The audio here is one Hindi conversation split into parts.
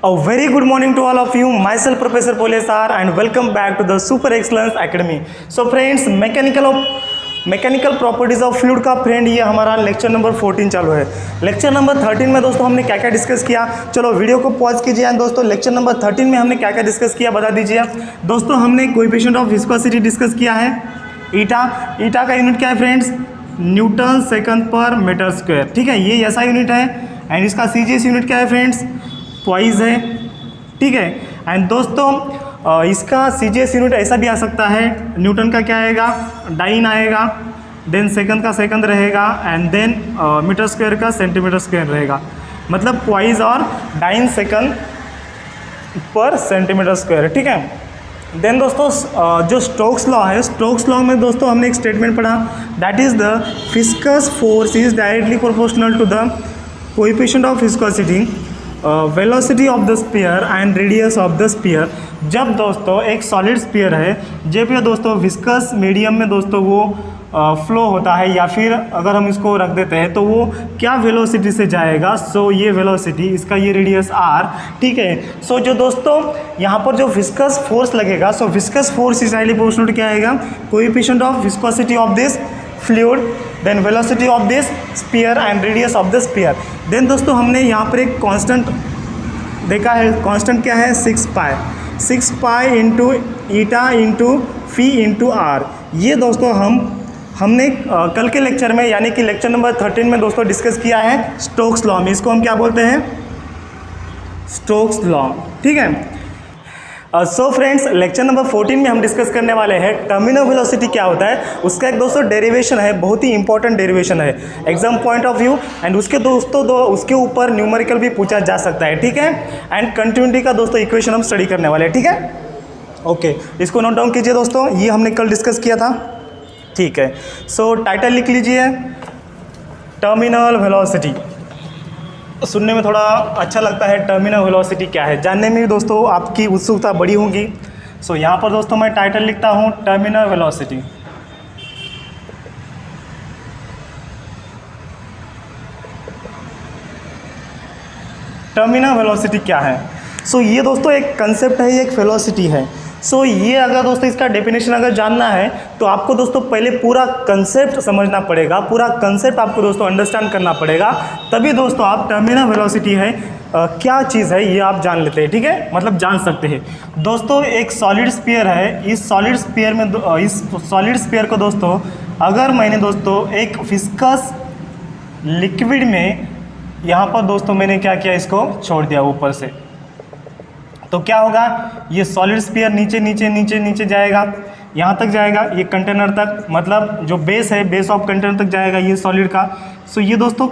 A very good morning to all of you. Myself Professor Pole sir and welcome back to the Super Excellence Academy. So friends, mechanical properties of fluid का फ्रेंड ये हमारा लेक्चर नंबर 14 चालू है। लेक्चर नंबर 13 में दोस्तों हमने क्या क्या डिस्कस किया, चलो वीडियो को पॉज कीजिए एंड दोस्तों लेक्चर नंबर 13 में हमने क्या क्या डिस्कस किया बता दीजिए। दोस्तों हमने कोएफिशिएंट ऑफ विस्कोसिटी डिस्कस किया है, ईटा का यूनिट क्या है फ्रेंड्स, न्यूटन सेकंड पर मीटर स्क्वायर। ठीक है, ये ऐसा यूनिट है एंड इसका सीजीएस यूनिट क्या है फ्रेंड्स, पॉइज है। ठीक है, एंड दोस्तों इसका सीजीएस यूनिट ऐसा भी आ सकता है, न्यूटन का क्या आएगा, डाइन आएगा, देन सेकंड का सेकंड रहेगा एंड देन मीटर स्क्वायर का सेंटीमीटर स्क्वायर रहेगा, मतलब पॉइज और डाइन सेकंड पर सेंटीमीटर स्क्वायर। ठीक है, देन दोस्तों जो स्टोक्स लॉ है, स्टोक्स लॉ में दोस्तों हमने एक स्टेटमेंट पढ़ा, that is the viscous force is directly proportional to the coefficient of viscosity, velocity of the sphere and radius of the sphere. जब दोस्तों एक सॉलिड स्फीयर है, जब ये दोस्तों विस्कस मीडियम में दोस्तों वो फ्लो होता है, या फिर अगर हम इसको रख देते हैं तो वो क्या वेलोसिटी से जाएगा, सो ये वेलोसिटी, इसका ये रेडियस आर। ठीक है, सो जो दोस्तों यहाँ पर जो विस्कस फोर्स लगेगा, so viscous force is directly proportional क्या आएगा, coefficient of viscosity of this fluid, then velocity of this sphere and radius of the sphere. Then दोस्तों हमने यहाँ पर एक कांस्टेंट देखा है, कांस्टेंट क्या है, 6 pi into eta into phi into r. ये दोस्तों हमने कल के लेक्चर में यानी कि लेक्चर नंबर 13 में दोस्तों डिस्कस किया है स्टोक्स लॉ में। इसको हम क्या बोलते हैं, स्टोक्स लॉ। ठीक है, सो फ्रेंड्स लेक्चर नंबर 14 में हम डिस्कस करने वाले हैं टर्मिनल वेलोसिटी क्या होता है। उसका एक दोस्तों डेरिवेशन है, बहुत ही इंपॉर्टेंट डेरिवेशन है exam point of view, and उसके दोस्तों उसके ऊपर न्यूमेरिकल भी पूछा जा सकता है। ठीक है, एंड कंटिन्यूटी का दोस्तों इक्वेशन हम स्टडी करने वाले हैं। ठीक है, ओके, इसको नोट डाउन कीजिए दोस्तों, ये हमने कल डिस्कस किया था। ठीक है, सो टाइटल लिख लीजिए, टर्मिनल वेलोसिटी। सुनने में थोड़ा अच्छा लगता है, टर्मिनल वेलोसिटी क्या है, जानने में भी दोस्तों आपकी उत्सुकता बड़ी होगी। सो यहाँ पर दोस्तों मैं टाइटल लिखता हूँ टर्मिनल वेलोसिटी। टर्मिनल वेलोसिटी क्या है, सो ये दोस्तों एक कंसेप्ट है, ये एक वेलोसिटी है। सो ये अगर दोस्तों इसका डेफिनेशन अगर जानना है तो आपको दोस्तों पहले पूरा कंसेप्ट समझना पड़ेगा, पूरा कंसेप्ट आपको दोस्तों अंडरस्टैंड करना पड़ेगा, तभी दोस्तों आप टर्मिनल वेलोसिटी है क्या चीज़ है ये आप जान लेते हैं। ठीक है, मतलब जान सकते हैं। दोस्तों एक सॉलिड स्फीयर है, इस सॉलिड स्फीयर में इस सॉलिड स्फीयर को दोस्तों अगर मैंने दोस्तों एक विस्कस लिक्विड में यहाँ पर दोस्तों मैंने क्या किया, इसको छोड़ दिया ऊपर से, तो क्या होगा, ये सॉलिड स्फीयर नीचे नीचे नीचे नीचे जाएगा, यहाँ तक जाएगा, ये कंटेनर तक, मतलब जो बेस है, बेस ऑफ कंटेनर तक जाएगा ये सॉलिड का। सो ये दोस्तों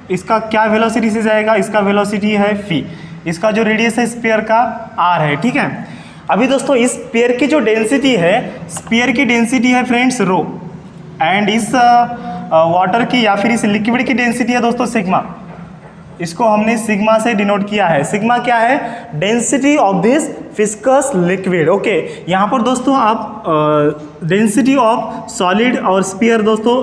इसका क्या वेलोसिटी से जाएगा, इसका वेलोसिटी है फी, इसका जो रेडियस है स्फीयर का आर है। ठीक है, अभी दोस्तों इस स्फीयर की जो डेंसिटी है, स्फीयर की डेंसिटी है फ्रेंड्स रो, एंड इस वाटर की या फिर इस लिक्विड की डेंसिटी है दोस्तों सिग्मा। इसको हमने सिग्मा से डिनोट किया है। सिग्मा क्या है, density of this viscous liquid. Okay, यहाँ पर दोस्तों आप डेंसिटी ऑफ सॉलिड और स्फीयर दोस्तों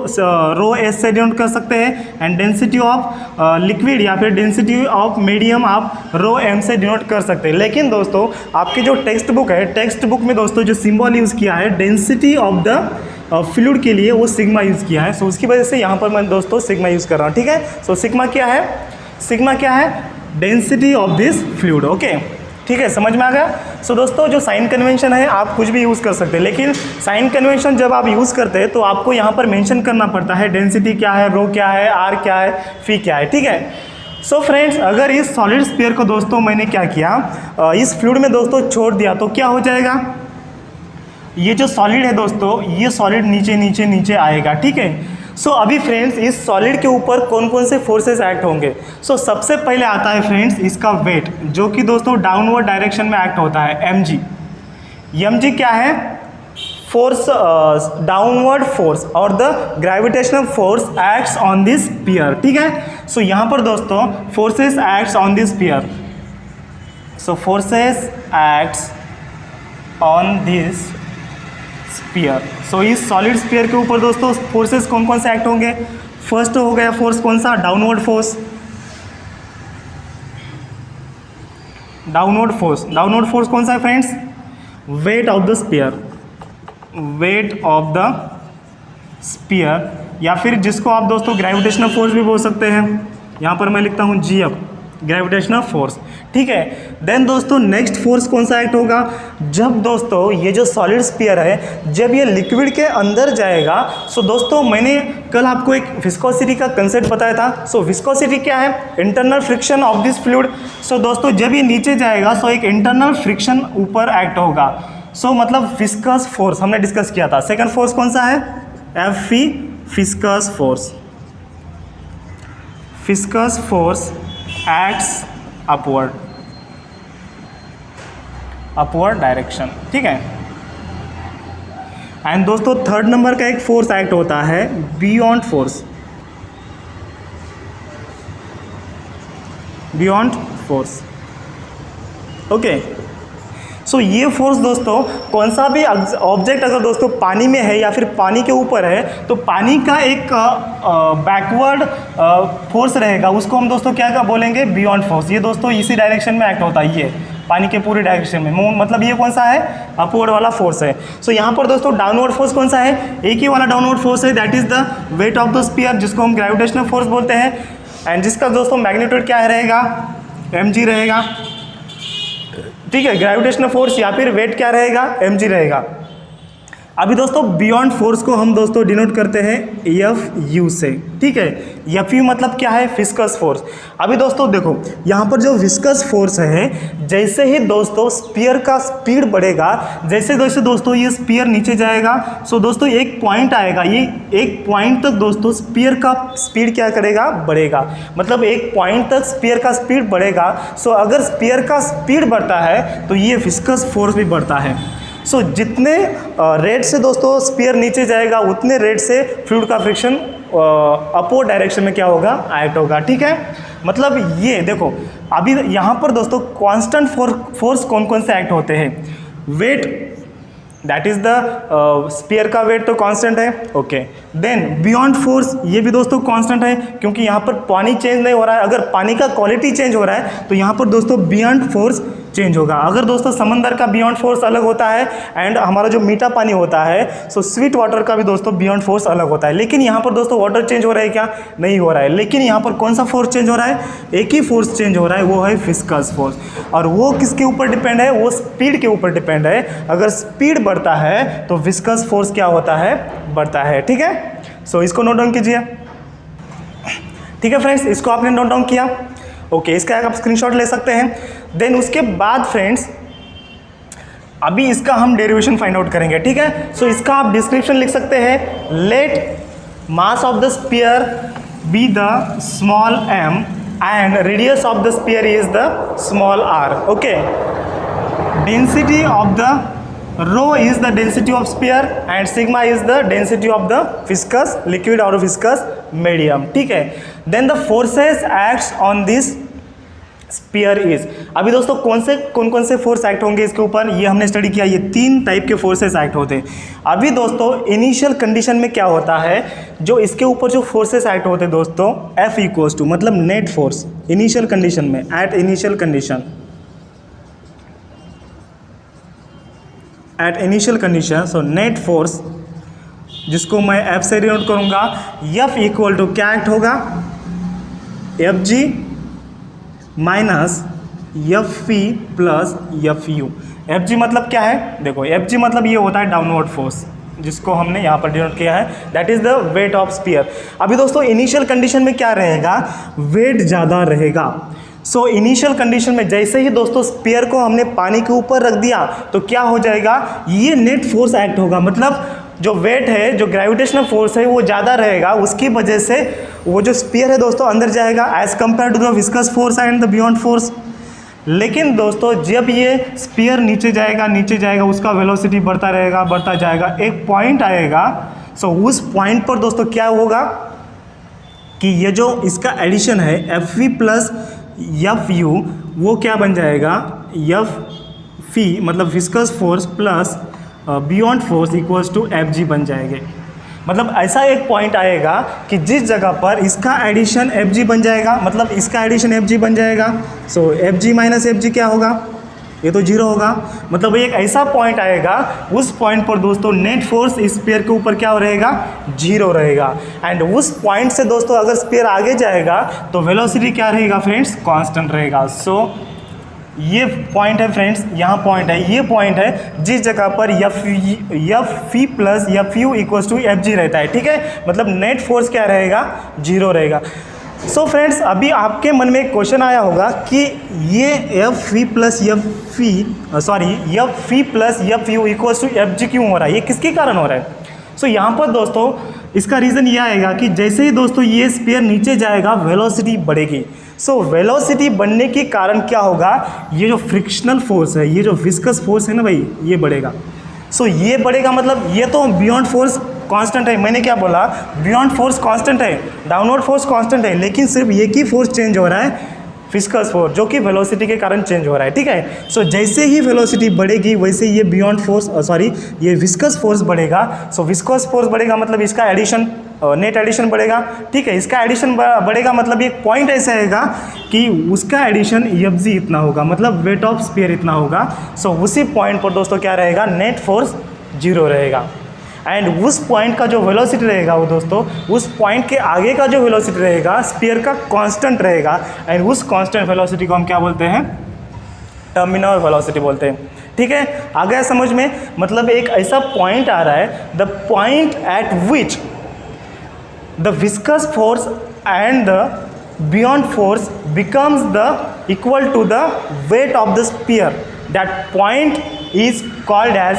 रो एस से डिनोट कर सकते हैं, एंड डेंसिटी ऑफ लिक्विड या फिर डेंसिटी ऑफ मीडियम आप रो एम से डिनोट कर सकते हैं। लेकिन दोस्तों आपकी जो टेक्स्ट बुक है, टेक्स्ट बुक में दोस्तों जो सिंबल यूज़ किया है डेंसिटी ऑफ द फ्लूइड के लिए, वो सिग्मा यूज़ किया है। सो उसकी वजह से यहाँ पर मैं दोस्तों सिग्मा यूज़ कर रहा हूँ। ठीक है, सो सिग्मा क्या है, सिग्मा क्या है, density of this fluid. Okay, ठीक है, समझ में आ गया। सो दोस्तों जो साइन कन्वेंशन है आप कुछ भी यूज़ कर सकते हैं, लेकिन साइन कन्वेंशन जब आप यूज़ करते हैं तो आपको यहाँ पर मेंशन करना पड़ता है डेंसिटी क्या है, रो क्या है, आर क्या है, फी क्या है। ठीक है, सो फ्रेंड्स अगर इस सॉलिड स्फीयर को दोस्तों मैंने क्या किया, इस फ्लूइड में दोस्तों छोड़ दिया तो क्या हो जाएगा, ये जो सॉलिड है दोस्तों, ये सॉलिड नीचे नीचे नीचे आएगा। ठीक है, सो अभी फ्रेंड्स इस सॉलिड के ऊपर कौन कौन से फोर्सेस एक्ट होंगे। सो सबसे पहले आता है फ्रेंड्स इसका वेट, जो कि दोस्तों डाउनवर्ड डायरेक्शन में एक्ट होता है, mg। mg क्या है, फोर्स, डाउनवर्ड फोर्स, और the gravitational force acts on this sphere. ठीक है, सो यहाँ पर दोस्तों forces acts on this sphere, so forces acts on this sphere. So इस सॉलिड स्फीयर के ऊपर दोस्तों फोर्सेस कौन कौन से एक्ट होंगे, फर्स्ट हो गया फोर्स कौन सा, डाउनवर्ड फोर्स, डाउनवर्ड फोर्स कौन सा है friends? Weight of the sphere, weight of the sphere, या फिर जिसको आप दोस्तों ग्रेविटेशनल फोर्स भी बोल सकते हैं। यहाँ पर मैं लिखता हूँ GF, ग्रेविटेशनल फोर्स, ठीक है। देन दोस्तों नेक्स्ट फोर्स कौन सा एक्ट होगा? जब दोस्तों ये जो सॉलिड स्फीयर है जब ये लिक्विड के अंदर जाएगा, सो दोस्तों मैंने कल आपको एक विस्कोसिटी का कंसेप्ट बताया था। सो विस्कोसिटी क्या है? Internal friction of this fluid. So दोस्तों जब ये नीचे जाएगा सो एक इंटरनल फ्रिक्शन ऊपर एक्ट होगा। सो मतलब विस्कस फोर्स हमने डिस्कस किया था। सेकंड फोर्स कौन सा है? F viscous force. Viscous force acts upward direction, ठीक है। एंड दोस्तों थर्ड नंबर का एक फोर्स एक्ट होता है बियॉन्ड फोर्स, ओके। सो ये फोर्स दोस्तों कौन सा भी ऑब्जेक्ट अगर दोस्तों पानी में है या फिर पानी के ऊपर है तो पानी का एक बैकवर्ड फोर्स रहेगा, उसको हम दोस्तों क्या बोलेंगे? Beyond force. ये दोस्तों इसी डायरेक्शन में एक्ट होता है, ये पानी के पूरे डायरेक्शन में, मतलब ये कौन सा है? अपवर्ड वाला फोर्स है। सो यहाँ पर दोस्तों डाउनवर्ड फोर्स कौन सा है? एक ही वाला डाउनवर्ड फोर्स है, that is the weight of the sphere, जिसको हम ग्रेविटेशनल फोर्स बोलते हैं। एंड जिसका दोस्तों मैग्नीट्यूड क्या रहेगा? mg रहेगा, ठीक है। ग्रेविटेशनल फोर्स या फिर वेट क्या रहेगा? mg रहेगा। अभी दोस्तों बियॉन्ड फोर्स को हम दोस्तों डिनोट करते हैं Fu से, ठीक है। Fu मतलब क्या है? Viscous force. अभी दोस्तों देखो यहाँ पर जो विस्कस फोर्स है, जैसे ही दोस्तों स्पीयर का स्पीड बढ़ेगा, जैसे जैसे दोस्तों ये स्पीयर नीचे जाएगा, सो दोस्तों एक पॉइंट आएगा, ये एक पॉइंट तक दोस्तों स्पीयर का स्पीड क्या करेगा? बढ़ेगा। मतलब एक पॉइंट तक स्पीयर का स्पीड बढ़ेगा। सो अगर स्पीयर का स्पीड बढ़ता है तो ये विस्कस फोर्स भी बढ़ता है। सो जितने रेट से दोस्तों स्पीयर नीचे जाएगा उतने रेट से फ्लूइड का फ्रिक्शन अपवर्ड डायरेक्शन में क्या होगा? एक्ट होगा, ठीक है। मतलब ये देखो अभी यहाँ पर दोस्तों कांस्टेंट फोर्स कौन कौन से एक्ट होते हैं? Weight, that is the sphere का वेट तो कांस्टेंट है, ओके। देन बियॉन्ड फोर्स, ये भी दोस्तों कांस्टेंट है क्योंकि यहाँ पर पानी चेंज नहीं हो रहा है। अगर पानी का क्वालिटी चेंज हो रहा है तो यहाँ पर दोस्तों बियॉन्ड फोर्स चेंज होगा। अगर दोस्तों समंदर का बियॉन्ड फोर्स अलग होता है एंड हमारा जो मीठा पानी होता है, सो स्वीट वाटर का भी दोस्तों बियॉन्ड फोर्स अलग होता है। लेकिन यहाँ पर दोस्तों वाटर चेंज हो रहा है क्या? नहीं हो रहा है। लेकिन यहाँ पर कौन सा फोर्स चेंज हो रहा है? एक ही फोर्स चेंज हो रहा है, वो है विस्कस फोर्स। और वो किसके ऊपर डिपेंड है? वो स्पीड के ऊपर डिपेंड है। अगर स्पीड बढ़ता है तो विस्कस फोर्स क्या होता है? बढ़ता है, ठीक है। सो इसको नोट डाउन कीजिए, ठीक है फ्रेंड्स। इसको आपने नोट डाउन किया, ओके। इसका आप स्क्रीनशॉट ले सकते हैं। देन उसके बाद फ्रेंड्स अभी इसका हम डेरिवेशन फाइंड आउट करेंगे, ठीक है। सो इसका आप डिस्क्रिप्शन लिख सकते हैं, let mass of the sphere be the small m and radius of the sphere is the small r, okay. Density of the rho is the density of sphere and sigma is the density of the viscous liquid or viscous medium, ठीक है। then the forces acts on this sphere is, अभी दोस्तों कौन से फोर्स एक्ट होंगे इसके ऊपर? ये हमने स्टडी किया, ये 3 टाइप के फोर्सेस एक्ट होते हैं। अभी दोस्तों इनिशियल कंडीशन में क्या होता है, जो इसके ऊपर जो फोर्सेस एक्ट होते हैं दोस्तों, F इक्वल्स टू मतलब नेट फोर्स इनिशियल कंडीशन में, at initial condition, so net force जिसको मैं F से डिनोट करूंगा, F इक्वल टू क्या एक्ट होगा? Fg minus Fp plus Fu। Fg मतलब क्या है? देखो Fg मतलब ये होता है डाउनवर्ड फोर्स, जिसको हमने यहाँ पर डिनोट किया है, that is the weight of sphere. अभी दोस्तों इनिशियल कंडीशन में क्या रहेगा? वेट ज़्यादा रहेगा। सो इनिशियल कंडीशन में जैसे ही दोस्तों स्पीयर को हमने पानी के ऊपर रख दिया तो क्या हो जाएगा? ये नेट फोर्स एक्ट होगा। मतलब जो वेट है, जो ग्रेविटेशनल फोर्स है वो ज़्यादा रहेगा, उसकी वजह से वो जो स्पीयर है दोस्तों अंदर जाएगा as compare to the viscous force and the buoyant force. लेकिन दोस्तों जब ये स्पीयर नीचे जाएगा उसका वेलोसिटी बढ़ता रहेगा, बढ़ता जाएगा, एक पॉइंट आएगा। सो उस पॉइंट पर दोस्तों क्या होगा कि ये जो इसका एडिशन है Fv प्लस Fu, वो क्या बन जाएगा? Fp मतलब viscous force plus buoyant force equals to Fg बन जाएंगे। मतलब ऐसा एक पॉइंट आएगा कि जिस जगह पर इसका एडिशन एफ जी बन जाएगा, मतलब इसका एडिशन एफ जी बन जाएगा, so F G minus F G क्या होगा, ये तो जीरो होगा। मतलब एक ऐसा पॉइंट आएगा, उस पॉइंट पर दोस्तों नेट फोर्स इस स्फीयर के ऊपर क्या रहेगा, जीरो रहेगा। एंड उस पॉइंट से दोस्तों अगर स्फीयर आगे जाएगा तो वेलोसिटी क्या रहेगा फ्रेंड्स, कांस्टेंट रहेगा। सो ये पॉइंट है फ्रेंड्स, यहाँ पॉइंट है, ये पॉइंट है जिस जगह पर F phi plus F u equals to F g रहता है, ठीक है। मतलब नेट फोर्स क्या रहेगा, जीरो रहेगा। सो फ्रेंड्स अभी आपके मन में एक क्वेश्चन आया होगा कि ये F phi plus F u equals to F g क्यों हो रहा है, ये किसके कारण हो रहा है। सो यहाँ पर दोस्तों इसका रीज़न ये आएगा कि जैसे ही दोस्तों ये स्फीयर नीचे जाएगा वेलोसिटी बढ़ेगी। सो वेलोसिटी बढ़ने के कारण क्या होगा, ये जो फ्रिक्शनल फोर्स है, ये जो विस्कस फोर्स है ना भाई, ये बढ़ेगा। सो ये बढ़ेगा, मतलब ये तो बियॉन्ड फोर्स कांस्टेंट है, मैंने क्या बोला, बियॉन्ड फोर्स कांस्टेंट है, डाउनवर्ड फोर्स कांस्टेंट है, लेकिन सिर्फ एक ही फोर्स चेंज हो रहा है, फिस्कस फोर्स, जो कि वेलोसिटी के कारण चेंज हो रहा है, ठीक है। सो जैसे ही वेलोसिटी बढ़ेगी वैसे ये बियॉन्ड फोर्स ये विस्कस फोर्स बढ़ेगा। सो विस्कस फोर्स बढ़ेगा मतलब इसका एडिशन, नेट एडिशन बढ़ेगा, ठीक है। इसका एडिशन बढ़ेगा मतलब एक पॉइंट ऐसा आएगा कि उसका एडिशन एफ जी इतना होगा, मतलब वेट ऑफ स्फीयर इतना होगा। सो उसी पॉइंट पर दोस्तों क्या रहेगा, नेट फोर्स जीरो रहेगा। एंड उस पॉइंट का जो वेलोसिटी रहेगा वो दोस्तों, उस पॉइंट के आगे का जो वेलोसिटी रहेगा स्फीयर का कांस्टेंट रहेगा। एंड उस कांस्टेंट वेलोसिटी को हम क्या बोलते हैं, टर्मिनल वेलोसिटी बोलते हैं, ठीक है। आ गया समझ में। मतलब एक ऐसा पॉइंट आ रहा है, the point eight which the viscous force and the buoyant force becomes the equal to the weight of the sphere. That point is called as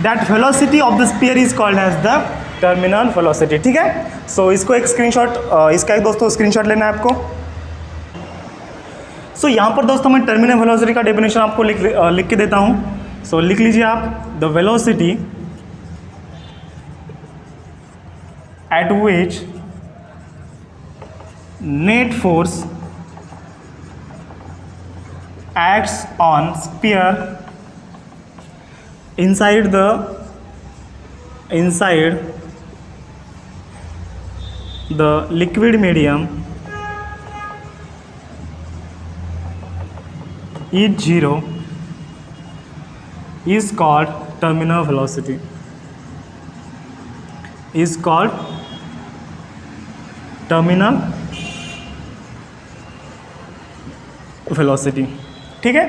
that velocity of the sphere is called as the terminal velocity, ठीक है। सो इसको एक स्क्रीनशॉट, इसका एक दोस्तों स्क्रीनशॉट लेना है आपको। सो यहाँ पर दोस्तों मैं टर्मिनल वेलोसिटी का डेफिनेशन आपको लिख के देता हूँ। सो लिख लीजिए आप, the velocity at which net force acts on sphere inside the liquid medium is zero is called terminal velocity, is called terminal velocity, ठीक है।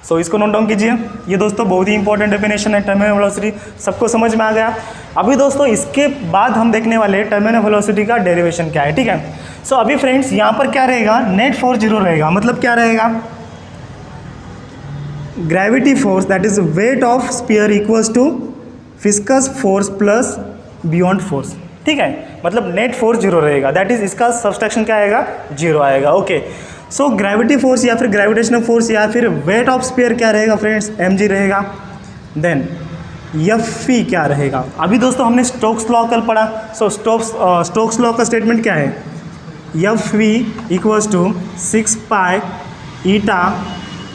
सो इसको नोट डाउन कीजिए। ये दोस्तों बहुत ही इंपॉर्टेंट डेफिनेशन है टर्मिनल वेलोसिटी, सबको समझ में आ गया। अभी दोस्तों इसके बाद हम देखने वाले टर्मिनल वेलोसिटी का डेरिवेशन क्या है, ठीक है। सो अभी फ्रेंड्स यहाँ पर क्या रहेगा, नेट फोर्स जीरो रहेगा, मतलब क्या रहेगा, gravity force that is weight of sphere equals to viscous force plus buoyant force, ठीक है। मतलब नेट फोर्स जीरो रहेगा, दैट इज इसका सब्सट्रैक्शन क्या आएगा, जीरो आएगा, ओके। सो ग्रेविटी फोर्स या फिर ग्रेविटेशनल फोर्स या फिर वेट ऑफ स्फीयर क्या रहेगा फ्रेंड्स, एम जी रहेगा। देन एफ ई क्या रहेगा, अभी दोस्तों हमने स्टोक्स लॉ कल पढ़ा। सो स्टोक्स लॉ का स्टेटमेंट क्या है, F V equals to 6 pi eta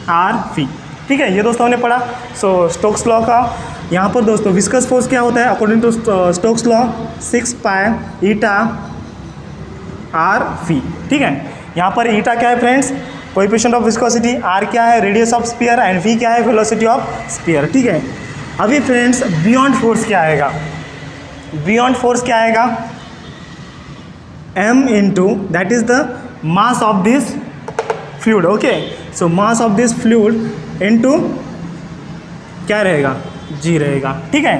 r v, ठीक है। ये दोस्तों हमने पढ़ा। सो स्टोक्स लॉ का यहाँ पर दोस्तों विस्कस फोर्स क्या होता है according to Stokes law, 6 pi eta r v, ठीक है। यहाँ पर ईटा क्या है friends, coefficient of viscosity, r क्या है radius of sphere, and v क्या है वेलोसिटी ऑफ स्फीयर, ठीक है। अभी फ्रेंड्स बियॉन्ड फोर्स क्या आएगा, बियॉन्ड फोर्स क्या आएगा, m into that is the mass of this fluid, okay. So mass of this fluid into क्या रहेगा, g रहेगा, ठीक है।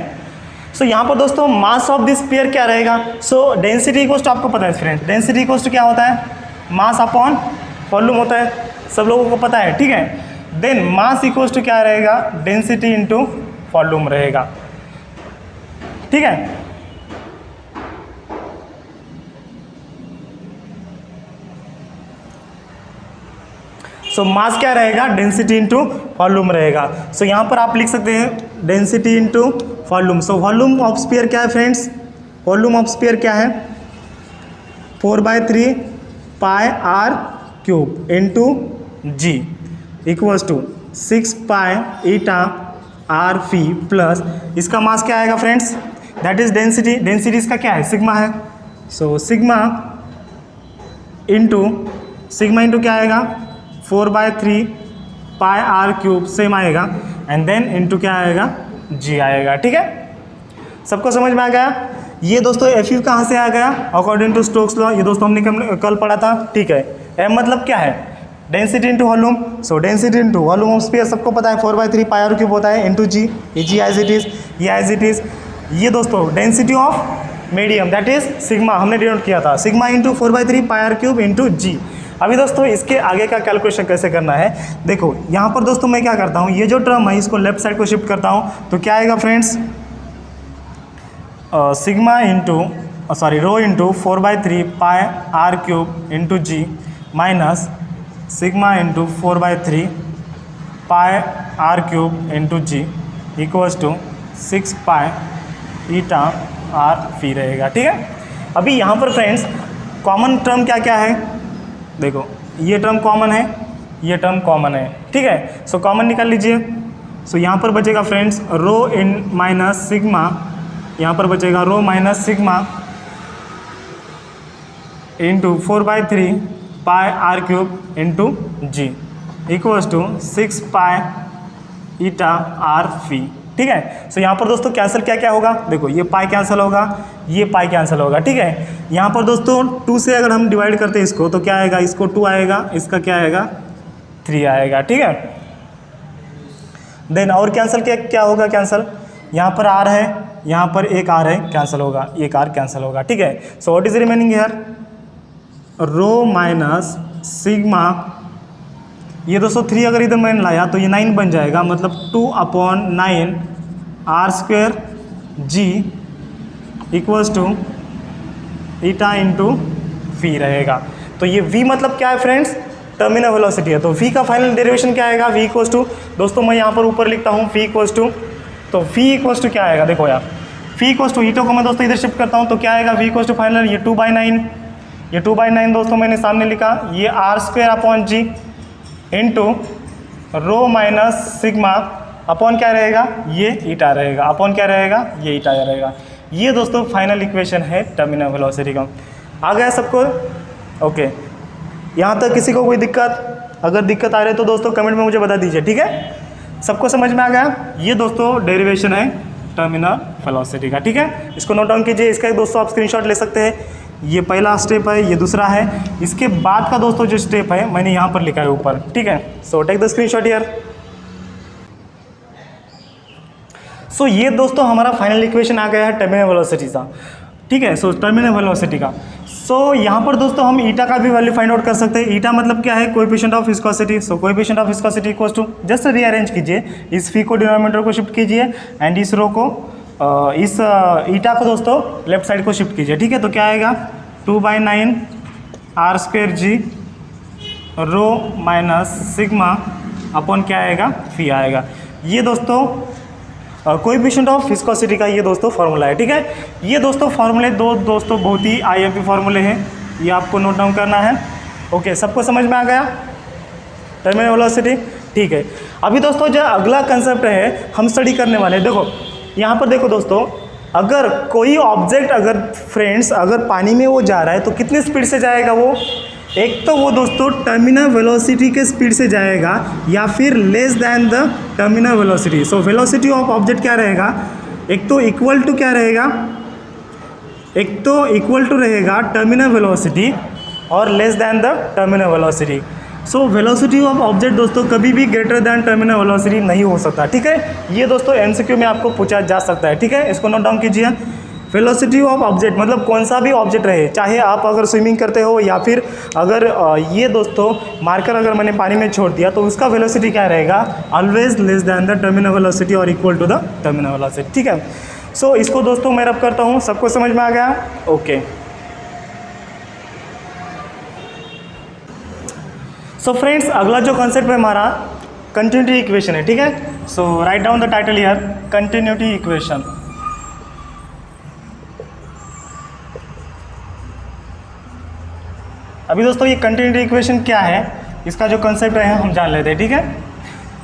सो यहाँ पर दोस्तों मास ऑफ दिस स्फीयर क्या रहेगा, सो डेंसिटी इक्वल्स टू आपको पता है फ्रेंड्स, डेंसिटी इक्वल्स टू क्या होता है, मास अपॉन वॉल्यूम होता है, सब लोगों को पता है, ठीक है। देन मास इक्वल्स टू क्या रहेगा, डेंसिटी इंटू वॉल्यूम रहेगा, ठीक है। सो मास क्या रहेगा, डेंसिटी इंटू वॉल्यूम रहेगा। सो यहाँ पर आप लिख सकते हैं density into volume. So volume of sphere क्या है फ्रेंड्स, वॉल्यूम ऑफ स्फीयर क्या है, 4/3 pi r cube into g equals to 6 pi eta r v plus इसका मास क्या आएगा friends, that is density. Density इसका क्या है, सिग्मा है। सो सिग्मा इंटू क्या आएगा 4/3 पाई आर क्यूब सेम आएगा, एंड देन इंटू क्या आएगा, जी आएगा। ठीक है, सबको समझ में आ गया। ये दोस्तों एफ यू कहाँ से आ गया, अकॉर्डिंग टू स्टोक्स लॉ। ये दोस्तों हमने कल पढ़ा था। ठीक है, एम मतलब क्या है, density into volume. So density into volume of sphere सबको पता है 4/3 पाई आर क्यूब होता है, इंटू जी। ये जी एज इट इज, ये एज इट इज। ये दोस्तों density of medium that is sigma हमने डिनोट किया था, sigma into 4/3 pi r cube into g. अभी दोस्तों इसके आगे का कैलकुलेशन कैसे करना है, देखो यहाँ पर दोस्तों मैं क्या करता हूँ, ये जो टर्म है इसको लेफ्ट साइड को शिफ्ट करता हूँ, तो क्या आएगा friends, sigma into rho into 4/3 pi r cube into g minus sigma into 4/3 pi r cube into g equals to 6 pi eta r v रहेगा। ठीक है, अभी यहाँ पर फ्रेंड्स कॉमन टर्म क्या क्या है, देखो ये टर्म कॉमन है, ये टर्म कॉमन है। ठीक है, सो कॉमन निकाल लीजिए। सो यहाँ पर बचेगा फ्रेंड्स रो इन माइनस सिग्मा, यहाँ पर बचेगा rho minus sigma into 4/3 pi r cube into g equals to 6 pi eta r v. ठीक है, सो यहाँ पर दोस्तों कैंसिल क्या क्या होगा, देखो ये पाई कैंसिल होगा, ये पाई कैंसिल होगा। ठीक है, यहाँ पर दोस्तों 2 से अगर हम डिवाइड करते हैं इसको तो क्या आएगा, इसको 2 आएगा, इसका क्या आएगा 3 आएगा। ठीक है, देन और कैंसिल क्या होगा, कैंसिल यहाँ पर आर है, यहाँ पर एक आर है, कैंसिल होगा, एक आर कैंसिल होगा। ठीक है, so what is remaining here, rho minus sigma, ये दोस्तों 3 अगर इधर मैंने लाया तो ये 9 बन जाएगा, मतलब 2/9 r square g equals to eta into v रहेगा। तो ये v मतलब क्या है फ्रेंड्स, टर्मिनल वेलोसिटी है। तो v का फाइनल डेरिवेशन क्या आएगा, v इक्वल्स टू, दोस्तों मैं यहाँ पर ऊपर लिखता हूँ v इक्वल्स टू, तो v इक्वल्स टू क्या आएगा, देखो यार v इक्वल्स टू, ईटो को मैं दोस्तों इधर शिफ्ट करता हूँ तो क्या आएगा, v इक्वल्स टू फाइनल ये 2/9, ये 2/9 दोस्तों मैंने सामने लिखा, ये r square upon g into rho minus sigma upon क्या रहेगा, ये ईटा रहेगा, अपॉन क्या रहेगा, ये ईटा रहेगा। ये दोस्तों फाइनल इक्वेशन है टर्मिनल वेलोसिटी का। आ गया सबको, ओके। यहाँ तक किसी को कोई दिक्कत, अगर दिक्कत आ रही है तो दोस्तों कमेंट में मुझे बता दीजिए। ठीक है, सबको समझ में आ गया। ये दोस्तों डेरिवेशन है टर्मिनल वेलोसिटी का। ठीक है, इसको नोट डाउन कीजिए। इसका दोस्तों आप स्क्रीनशॉट ले सकते हैं। ये पहला स्टेप है, ये दूसरा है। इसके बाद का दोस्तों जो स्टेप है मैंने यहाँ पर लिखा है ऊपर। ठीक है, so take the screenshot here. So ये दोस्तों हमारा फाइनल इक्वेशन आ गया है टर्मिनल वेलोसिटी का। ठीक है, सो टर्मिनल वेलोसिटी का। सो यहाँ पर दोस्तों हम ईटा का भी वैल्यू फाइंड आउट कर सकते हैं। ईटा मतलब क्या है, coefficient of viscosity. So coefficient of viscosity equals to, just rearrange कीजिए, इस फी को डिनोमिनेटर को शिफ्ट कीजिए एंड इस रो को इस ईटा को दोस्तों लेफ्ट साइड को शिफ्ट कीजिए। ठीक है, तो क्या आएगा 2/9 r square g rho minus sigma upon क्या आएगा, फी आएगा। ये दोस्तों कोएफिशिएंट ऑफ विस्कोसिटी का ये दोस्तों फार्मूला है। ठीक है, ये दोस्तों फार्मूले दोस्तों बहुत ही आईएमपी फार्मूले हैं, ये आपको नोट डाउन करना है। ओके, सबको समझ में आ गया टर्मिनल वेलोसिटी। ठीक है, अभी दोस्तों जो अगला कंसेप्ट है हम स्टडी करने वाले हैं। देखो यहाँ पर देखो दोस्तों, अगर कोई ऑब्जेक्ट अगर पानी में वो जा रहा है तो कितनी स्पीड से जाएगा वो, एक तो वो दोस्तों टर्मिनल वेलोसिटी के स्पीड से जाएगा या फिर less than the terminal velocity. So velocity of object क्या रहेगा, एक तो इक्वल टू क्या रहेगा, एक तो इक्वल टू रहेगा टर्मिनल वेलोसिटी और less than the terminal velocity. So velocity of object दोस्तों कभी भी ग्रेटर दैन टर्मिनल वेलोसिटी नहीं हो सकता। ठीक है, ये दोस्तों एमसीक्यू में आपको पूछा जा सकता है। ठीक है, इसको नोट डाउन कीजिए। वेलोसिटी ऑफ ऑब्जेक्ट मतलब कौन सा भी ऑब्जेक्ट रहे, चाहे आप अगर स्विमिंग करते हो या फिर अगर ये दोस्तों मार्कर अगर मैंने पानी में छोड़ दिया तो उसका वेलोसिटी क्या रहेगा, always less than the terminal velocity और equal to the terminal velocity. ठीक है, सो इसको दोस्तों मैं रब करता हूँ, सबको समझ में आ गया। ओके, सो फ्रेंड्स अगला जो कॉन्सेप्ट है हमारा कंटिन्यूटी इक्वेशन है। ठीक है, so write down the title here, continuity equation. अभी दोस्तों ये कंटिन्यूटी इक्वेशन क्या है, इसका जो कॉन्सेप्ट है हम जान लेते हैं। ठीक है,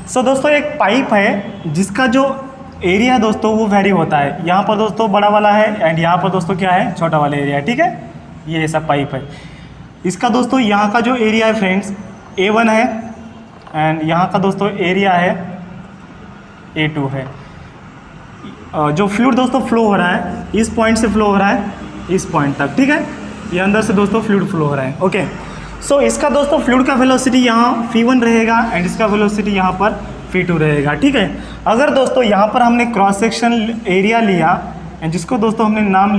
सो दोस्तों एक पाइप है जिसका जो एरिया है दोस्तों वो वेरी होता है। यहाँ पर दोस्तों बड़ा वाला है एंड यहाँ पर दोस्तों क्या है, छोटा वाला एरिया है, ठीक है। ये ऐसा पाइप है। इसका दोस्तों यहाँ का जो एरिया है फ्रेंड्स A1 है एंड यहाँ का दोस्तों एरिया है A2 है। जो फ्लूइड दोस्तों फ्लो हो रहा है इस पॉइंट से फ्लो हो रहा है इस पॉइंट तक, ठीक है। ये अंदर से दोस्तों फ्लूइड फ्लो हो रहा है, ओके। सो इसका दोस्तों फ्लूइड का वेलोसिटी यहाँ V1 रहेगा एंड इसका वेलोसिटी यहाँ पर V2 रहेगा, ठीक है। अगर दोस्तों यहाँ पर हमने क्रॉस सेक्शन एरिया लिया एंड जिसको दोस्तों हमने नाम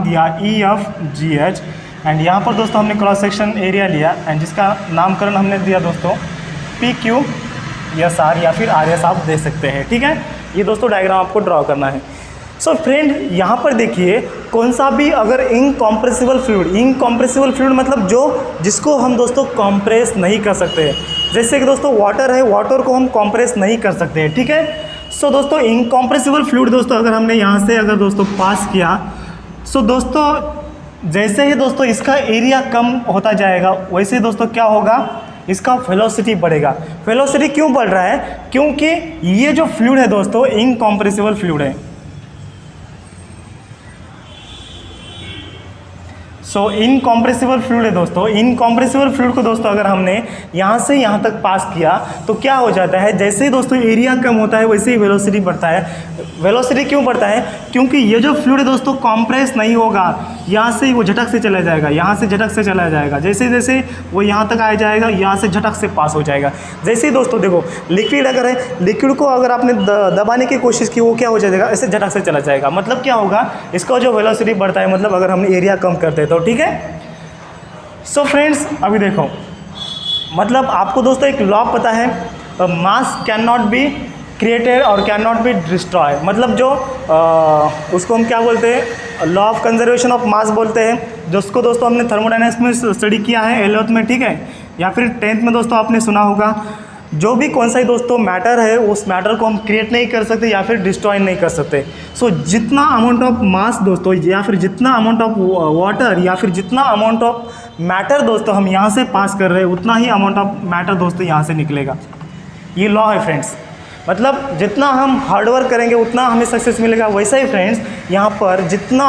दिया EFGH एंड यहाँ पर दोस्तों हमने क्रॉस सेक्शन एरिया लिया एंड जिसका नामकरण हमने दिया दोस्तों PQSR या फिर RS आप दे सकते हैं, ठीक है। ये दोस्तों डायग्राम आपको ड्रॉ करना है। सो फ्रेंड यहाँ पर देखिए कौन सा भी अगर इनकॉम्प्रेसिबल फ्लूइड मतलब जिसको हम दोस्तों कॉम्प्रेस नहीं कर सकते, जैसे कि दोस्तों वाटर है, वाटर को हम कॉम्प्रेस नहीं कर सकते हैं, ठीक है। सो दोस्तों इनकॉम्प्रेसिबल फ्लूइड दोस्तों अगर हमने यहाँ से अगर दोस्तों पास किया, सो दोस्तों जैसे ही दोस्तों इसका एरिया कम होता जाएगा वैसे ही दोस्तों क्या होगा, इसका वेलोसिटी बढ़ेगा। वेलोसिटी क्यों बढ़ रहा है, क्योंकि ये जो फ्लूइड है दोस्तों इनकॉम्प्रेसिबल फ्लूइड है। सो इनकॉम्प्रेसिबल फ्लूइड है दोस्तों। इनकॉम्प्रेसिबल फ्लूइड को दोस्तों अगर हमने यहाँ से यहाँ तक पास किया तो क्या हो जाता है, जैसे ही दोस्तों एरिया कम होता है वैसे ही वेलोसिटी बढ़ता है। वेलोसिटी क्यों बढ़ता है, क्योंकि ये जो फ्लूइड है दोस्तों कॉम्प्रेस नहीं होगा, यहाँ से वो झटक से चला जाएगा, यहाँ से झटक से चला जाएगा। जैसे जैसे वो यहाँ तक आ जाएगा यहाँ से झटक से पास हो जाएगा। जैसे ही दोस्तों देखो लिक्विड अगर है, लिक्विड को अगर आपने दबाने की कोशिश की वो क्या हो जाएगा, ऐसे झटक से चला जाएगा। मतलब क्या होगा, इसका जो वेलोसिटी बढ़ता है, मतलब अगर हमने एरिया कम करते हैं तो, ठीक है। सो फ्रेंड्स अभी देखो, मतलब आपको दोस्तों एक लॉ पता है, मास कैन नॉट बी क्रिएटेड और कैन नॉट बी डिस्ट्रॉय। मतलब जो उसको हम क्या बोलते हैं, law of conservation of mass बोलते हैं, जिसको दोस्तों हमने थर्मोडायनेमिक्स में स्टडी किया है 11th में, ठीक है, या फिर 10th में दोस्तों आपने सुना होगा। जो भी कौन सा ही दोस्तों मैटर है उस मैटर को हम क्रिएट नहीं कर सकते या फिर डिस्ट्रॉय नहीं कर सकते। सो जितना अमाउंट ऑफ मास दोस्तों या फिर जितना अमाउंट ऑफ वाटर या फिर जितना अमाउंट ऑफ मैटर दोस्तों हम यहाँ से पास कर रहे हैं उतना ही अमाउंट ऑफ मैटर दोस्तों यहाँ से निकलेगा। ये लॉ है फ्रेंड्स। मतलब जितना हम हार्डवर्क करेंगे उतना हमें सक्सेस मिलेगा। वैसा ही फ्रेंड्स यहाँ पर जितना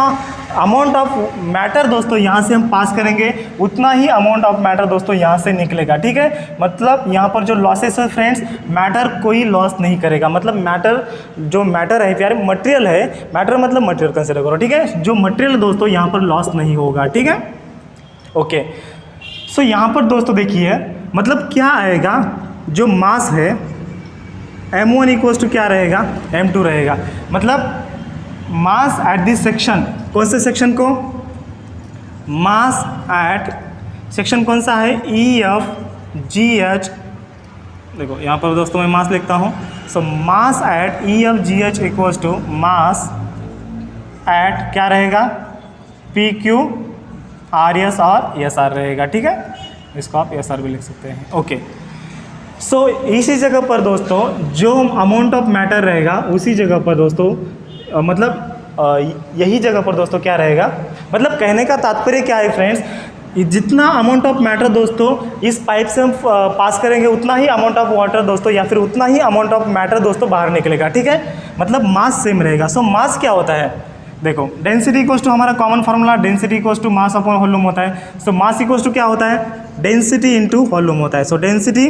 अमाउंट ऑफ मैटर दोस्तों यहाँ से हम पास करेंगे उतना ही अमाउंट ऑफ मैटर दोस्तों यहाँ से निकलेगा, ठीक है। मतलब यहाँ पर जो लॉसेस है फ्रेंड्स, मैटर कोई लॉस नहीं करेगा। मतलब मैटर है प्यारे, मटेरियल है, मैटर मतलब मटेरियल कंसिडर करो, ठीक है। जो मटेरियल दोस्तों यहाँ पर लॉस नहीं होगा, ठीक है, ओके। सो यहाँ पर दोस्तों देखिए मतलब क्या आएगा, जो मास है M1 इक्वल्स टू क्या रहेगा, M2 रहेगा। मतलब मास एट दिस सेक्शन, कौन से सेक्शन को, मास एट सेक्शन कौन सा है, EFGH। देखो यहाँ पर दोस्तों मैं मास लिखता हूँ। So mass at EFGH equals to mass at क्या रहेगा, PQRS और SR रहेगा, ठीक है। इसको आप SR भी लिख सकते हैं, ओके। सो इसी जगह पर दोस्तों जो अमाउंट ऑफ मैटर रहेगा उसी जगह पर दोस्तों यही जगह पर दोस्तों क्या रहेगा, मतलब कहने का तात्पर्य क्या है फ्रेंड्स, जितना अमाउंट ऑफ मैटर दोस्तों इस पाइप से हम पास करेंगे उतना ही अमाउंट ऑफ वाटर दोस्तों या फिर उतना ही अमाउंट ऑफ मैटर दोस्तों बाहर निकलेगा, ठीक है। मतलब मास सेम रहेगा। सो मास क्या होता है, देखो डेंसिटी इक्वल्स टू हमारा common formula, density equals to mass upon volume होता है। सो मास इक्वल्स टू क्या होता है, डेंसिटी इंटू वॉल्यूम होता है। So density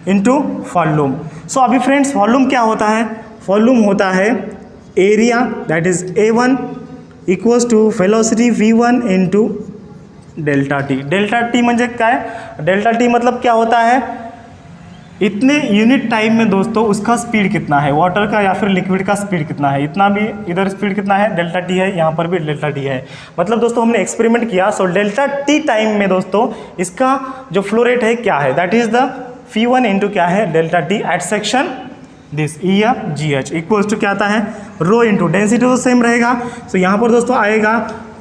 into volume. So अभी फ्रेंड्स वॉल्यूम क्या होता है, वॉल्यूम होता है area that is A1 equals to velocity V1 into delta t. Delta t म्हणजे काय, डेल्टा टी मतलब क्या होता है, इतने यूनिट टाइम में दोस्तों उसका स्पीड कितना है, वाटर का या फिर लिक्विड का स्पीड कितना है, इतना भी इधर स्पीड कितना है, डेल्टा टी है, यहाँ पर भी डेल्टा टी है। मतलब दोस्तों हमने एक्सपेरिमेंट किया। सो डेल्टा टी टाइम में दोस्तों इसका जो फ्लो रेट है क्या है, that is the V1 into क्या है, delta t at section this EFGH equals to क्या आता है, रो इंटू डेंसिटी तो सेम रहेगा। सो यहाँ पर दोस्तों आएगा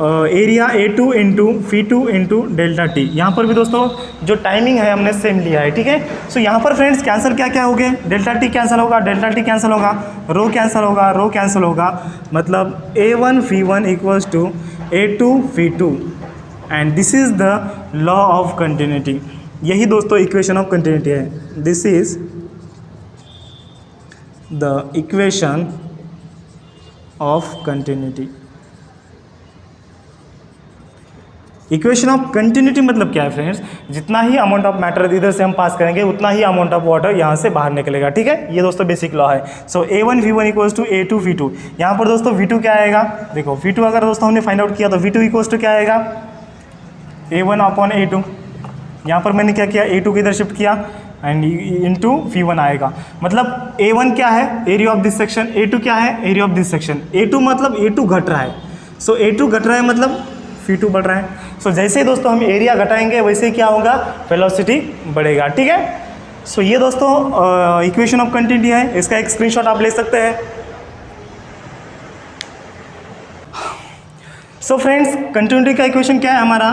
area A2 into V2 into delta t. यहाँ पर भी दोस्तों जो टाइमिंग है हमने सेम लिया है, ठीक है। सो यहाँ पर फ्रेंड्स कैंसिल क्या क्या हो गए, डेल्टा टी कैंसिल होगा, डेल्टा टी कैंसिल होगा, रो कैंसिल होगा, रो कैंसिल होगा। मतलब A1 V1 equals to A2 V2 and this is the law of continuity. यही दोस्तों इक्वेशन ऑफ कंटिन्यूटी है। This is the equation of continuity. Equation of continuity मतलब क्या है फ्रेंड्स, जितना ही अमाउंट ऑफ मैटर इधर से हम पास करेंगे उतना ही अमाउंट ऑफ वाटर यहाँ से बाहर निकलेगा, ठीक है। ये दोस्तों बेसिक लॉ है। So A1 V1 equals to A2 V2। यहाँ पर दोस्तों V2 क्या आएगा, देखो V2 अगर दोस्तों हमने फाइंड आउट किया तो V2 इक्वल्स टू क्या आएगा, A1 अपॉन A2। यहाँ पर मैंने क्या किया, A2 को इधर शिफ्ट किया एंड इंटू V1 आएगा। मतलब A1 क्या है, area of this section, A2 क्या है, area of this section. A2 मतलब A2 घट रहा है, सो A2 घट रहा है मतलब V2 बढ़ रहा है। सो जैसे ही दोस्तों हम एरिया घटाएंगे वैसे ही क्या होगा, वेलोसिटी बढ़ेगा, ठीक है। सो ये दोस्तों इक्वेशन ऑफ कंटिन्यूटी है, इसका एक स्क्रीनशॉट आप ले सकते हैं। सो फ्रेंड्स कंटिन्यूटी का इक्वेशन क्या है हमारा,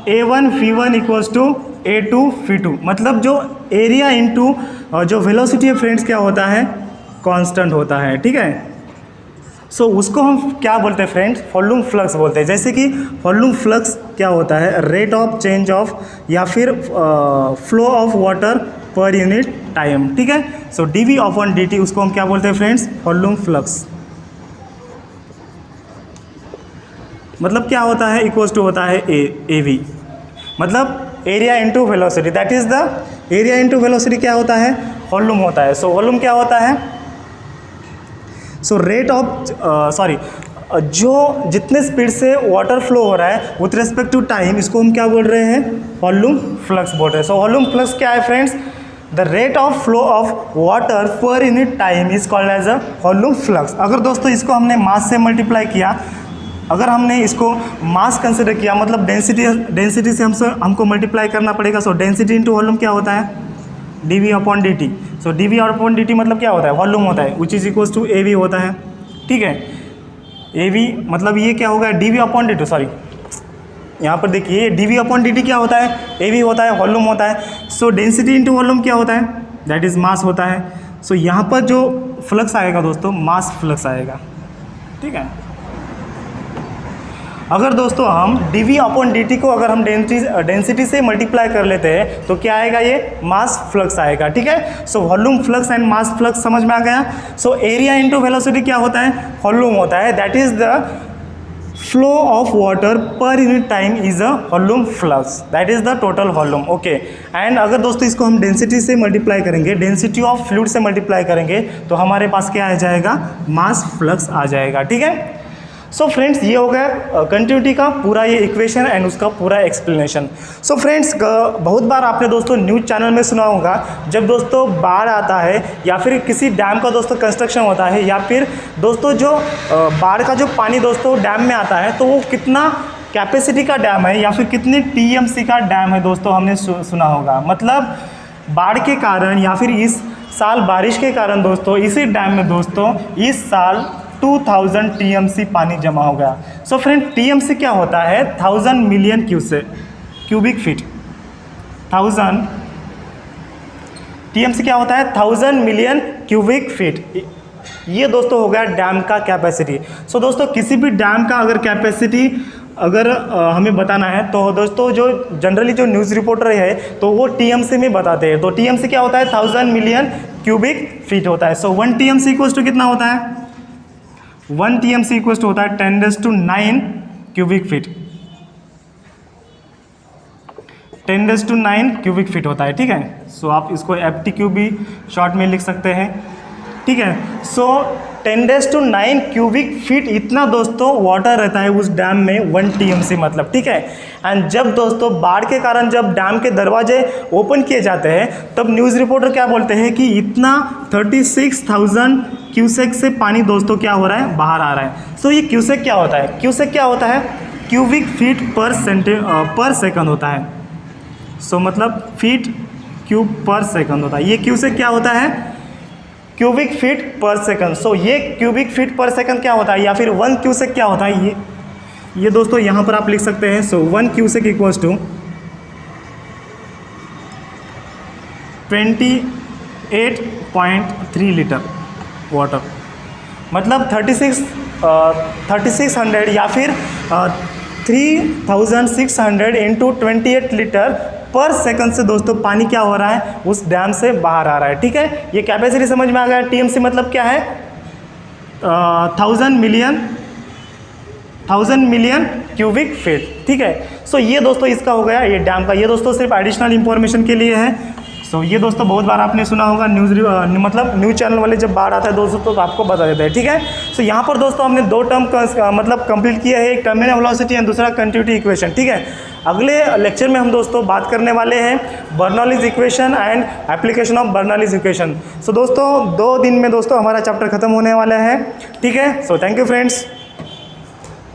A1 V1 equals to A2 V2। मतलब जो एरिया इंटू जो वेलोसिटी है फ्रेंड्स क्या होता है, कांस्टेंट होता है, ठीक है। सो उसको हम क्या बोलते हैं फ्रेंड्स, वॉल्यूम फ्लक्स बोलते हैं। जैसे कि वॉल्यूम फ्लक्स क्या होता है, रेट ऑफ चेंज ऑफ या फिर flow of water per unit time, ठीक है। सो dV अपॉन dt उसको हम क्या बोलते हैं फ्रेंड्स, वॉल्यूम फ्लक्स। मतलब क्या होता है, इक्वल्स टू होता है AV, मतलब area into velocity, that is the area into velocity क्या होता है, वॉल्यूम होता है। सो वॉल्यूम क्या होता है, सो रेट ऑफ जो जितने स्पीड से वाटर फ्लो हो रहा है विथ रिस्पेक्ट टू टाइम, इसको हम क्या बोल रहे हैं, वॉल्यूम फ्लक्स बोल रहे हैं। सो वॉल्यूम फ्लक्स क्या है friends, the rate of flow of water per unit time is called as a volume flux. अगर दोस्तों इसको हमने मास से मल्टीप्लाई किया, अगर हमने इसको मास कंसिडर किया मतलब डेंसिटी से हमको मल्टीप्लाई करना पड़ेगा। सो डेंसिटी इंटू वॉल्यूम क्या होता है, dV upon dt। So dV upon dt मतलब क्या होता है, वॉल्यूम होता है, which is equals to AV होता है, ठीक है। AV मतलब ये क्या होगा, dV अपॉन dt, सॉरी यहाँ पर देखिए dV अपॉन dt क्या होता है, AV होता है, वॉल्यूम होता है। सो डेंसिटी इंटू वॉल्यूम क्या होता है, दैट इज मास होता है। सो यहाँ पर जो फ्लक्स आएगा दोस्तों, मास फ्लक्स आएगा, ठीक है। अगर दोस्तों हम dV अपॉन dt को अगर हम डेंसिटी से मल्टीप्लाई कर लेते हैं तो क्या आएगा, ये मास फ्लक्स आएगा, ठीक है। So volume flux and mass flux समझ में आ गया। सो एरिया इंटू वेलोसिटी क्या होता है, वॉल्यूम होता है, that is the flow of water per unit time is a volume flux, that is the total volume, okay. And अगर दोस्तों इसको हम डेंसिटी से मल्टीप्लाई करेंगे, डेंसिटी ऑफ फ्लूइड से मल्टीप्लाई करेंगे तो हमारे पास क्या आ जाएगा, मास फ्लक्स आ जाएगा, ठीक है। सो फ्रेंड्स ये हो गया कंटिन्यूटी का पूरा ये इक्वेशन एंड उसका पूरा एक्सप्लेनेशन। सो फ्रेंड्स बहुत बार आपने दोस्तों न्यूज़ चैनल में सुना होगा, जब दोस्तों बाढ़ आता है या फिर किसी डैम का दोस्तों कंस्ट्रक्शन होता है या फिर दोस्तों जो बाढ़ का जो पानी दोस्तों डैम में आता है तो वो कितना कैपेसिटी का डैम है या फिर कितनी TMC का डैम है दोस्तों, हमने सुना होगा। मतलब बाढ़ के कारण या फिर इस साल बारिश के कारण दोस्तों इसी डैम में दोस्तों इस साल 2000 TMC पानी जमा हो गया। सो फ्रेंड TMC क्या होता है, 1000 मिलियन क्यूबिक फीट। 1000 TMC क्या होता है, 1000 मिलियन क्यूबिक फीट। ये दोस्तों हो गया डैम का कैपेसिटी। सो दोस्तों किसी भी डैम का अगर कैपेसिटी अगर हमें बताना है तो दोस्तों जो जनरली जो न्यूज़ रिपोर्टर है तो वो TMC में बताते हैं। तो TMC क्या होता है, 1000 मिलियन क्यूबिक फीट होता है। सो 1 TMC इक्वल्स टू कितना होता है, 1 TMC इक्वल्स टू होता है 10⁹ क्यूबिक फीट। 10⁹ क्यूबिक फीट होता है, ठीक है। सो आप इसको FTQ भी शॉर्ट में लिख सकते हैं, ठीक है। सो 10⁹ क्यूबिक फीट इतना दोस्तों वाटर रहता है उस डैम में 1 TMC मतलब, ठीक है। एंड जब दोस्तों बाढ़ के कारण जब डैम के दरवाजे ओपन किए जाते हैं तब न्यूज़ रिपोर्टर क्या बोलते हैं कि इतना 36,000 क्यूसेक से पानी दोस्तों क्या हो रहा है, बाहर आ रहा है। सो ये क्यूसेक क्या होता है, क्यूसेक क्या होता है, क्यूबिक फीट पर सेकंड होता है। सो मतलब फीट क्यूब पर सेकंड होता है। ये क्यूसेक क्या होता है, क्यूबिक फीट पर सेकंड। सो ये क्यूबिक फीट पर सेकंड क्या होता है या फिर 1 क्यूसेक क्या होता है, ये दोस्तों यहाँ पर आप लिख सकते हैं। So 1 cusec equals to 28.3 litre water. मतलब 3600 या फिर 3600 इंटू 28 लीटर पर सेकंड से दोस्तों पानी क्या हो रहा है, उस डैम से बाहर आ रहा है। ठीक है, ये कैपेसिटी समझ में आ गया। टीएमसी मतलब क्या है, 1000 मिलियन क्यूबिक फीट। ठीक है, सो ये दोस्तों इसका हो गया, ये डैम का। ये दोस्तों सिर्फ एडिशनल इंफॉर्मेशन के लिए है। सो ये दोस्तों बहुत बार आपने सुना होगा, मतलब न्यूज़ चैनल वाले जब बाढ़ आता है दोस्तों तो आपको बता देते हैं। ठीक है, सो यहाँ पर दोस्तों हमने दो टर्म मतलब कंप्लीट किया है, एक टर्मिनल वेलोसिटी और दूसरा कंटिन्यूटी इक्वेशन। ठीक है, अगले लेक्चर में हम दोस्तों बात करने वाले हैं Bernoulli's equation and application of Bernoulli's equation. So दोस्तों 2 दिन में दोस्तों हमारा चैप्टर खत्म होने वाला है। ठीक है, सो थैंक यू फ्रेंड्स।